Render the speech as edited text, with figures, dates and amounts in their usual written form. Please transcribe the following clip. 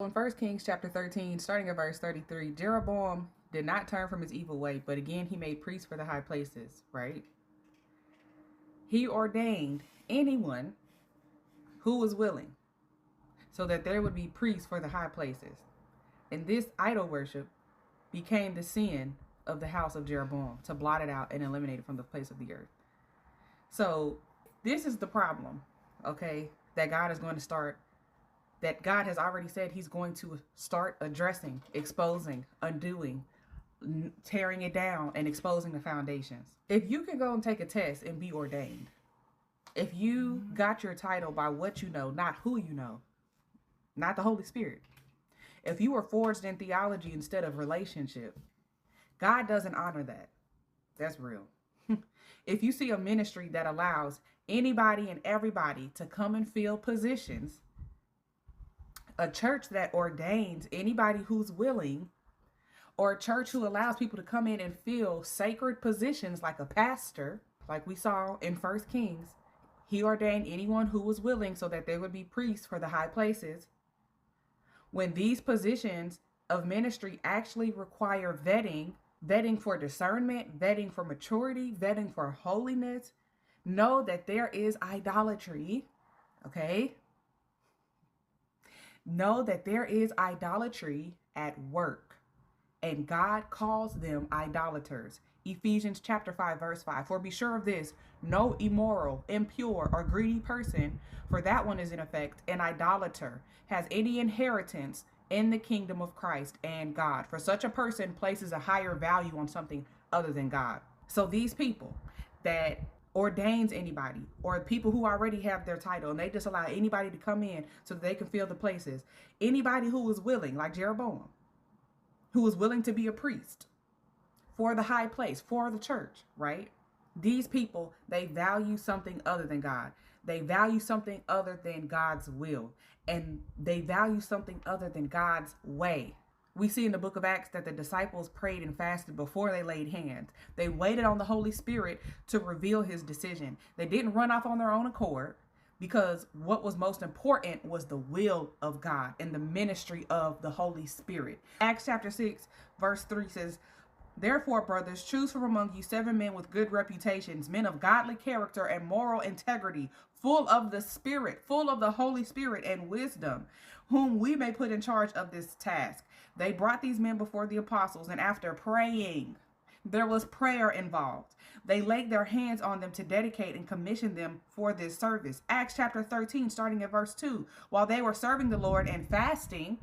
In 1 Kings chapter 13, starting at verse 33, Jeroboam did not turn from his evil way, but again he made priests for the high places, right? He ordained anyone who was willing so that there would be priests for the high places. And this idol worship became the sin of the house of Jeroboam, to blot it out and eliminate it from the face of the earth. So this is the problem, okay, that God has already said he's going to start addressing, exposing, undoing, tearing it down, and exposing the foundations. If you can go and take a test and be ordained, if you got your title by what you know, not who you know, not the Holy Spirit, if you were forged in theology instead of relationship, God doesn't honor that. That's real. If you see a ministry that allows anybody and everybody to come and fill positions, a church that ordains anybody who's willing, or a church who allows people to come in and fill sacred positions like a pastor, like we saw in 1 Kings, he ordained anyone who was willing so that there would be priests for the high places. When these positions of ministry actually require vetting for discernment, vetting for maturity, vetting for holiness, know that there is idolatry, okay? Know that there is idolatry at work, and God calls them idolaters. Ephesians chapter 5, verse 5. For be sure of this, no immoral, impure, or greedy person, for that one is in effect an idolater, has any inheritance in the kingdom of Christ and God. For such a person places a higher value on something other than God. So these people that ordains anybody, or people who already have their title, and they just allow anybody to come in so that they can fill the places. Anybody who was willing, like Jeroboam, who was willing to be a priest for the high place, for the church, right? These people, they value something other than God. They value something other than God's will. And they value something other than God's way. We see in the book of Acts that the disciples prayed and fasted before they laid hands. They waited on the Holy Spirit to reveal his decision. They didn't run off on their own accord, because what was most important was the will of God and the ministry of the Holy Spirit. Acts chapter 6, verse 3 says, therefore, brothers, choose from among you 7 men with good reputations, men of godly character and moral integrity, full of the Spirit, full of the Holy Spirit and wisdom, whom we may put in charge of this task. They brought these men before the apostles, and after praying, there was prayer involved, they laid their hands on them to dedicate and commission them for this service. Acts chapter 13, starting at verse 2. While they were serving the Lord and fasting,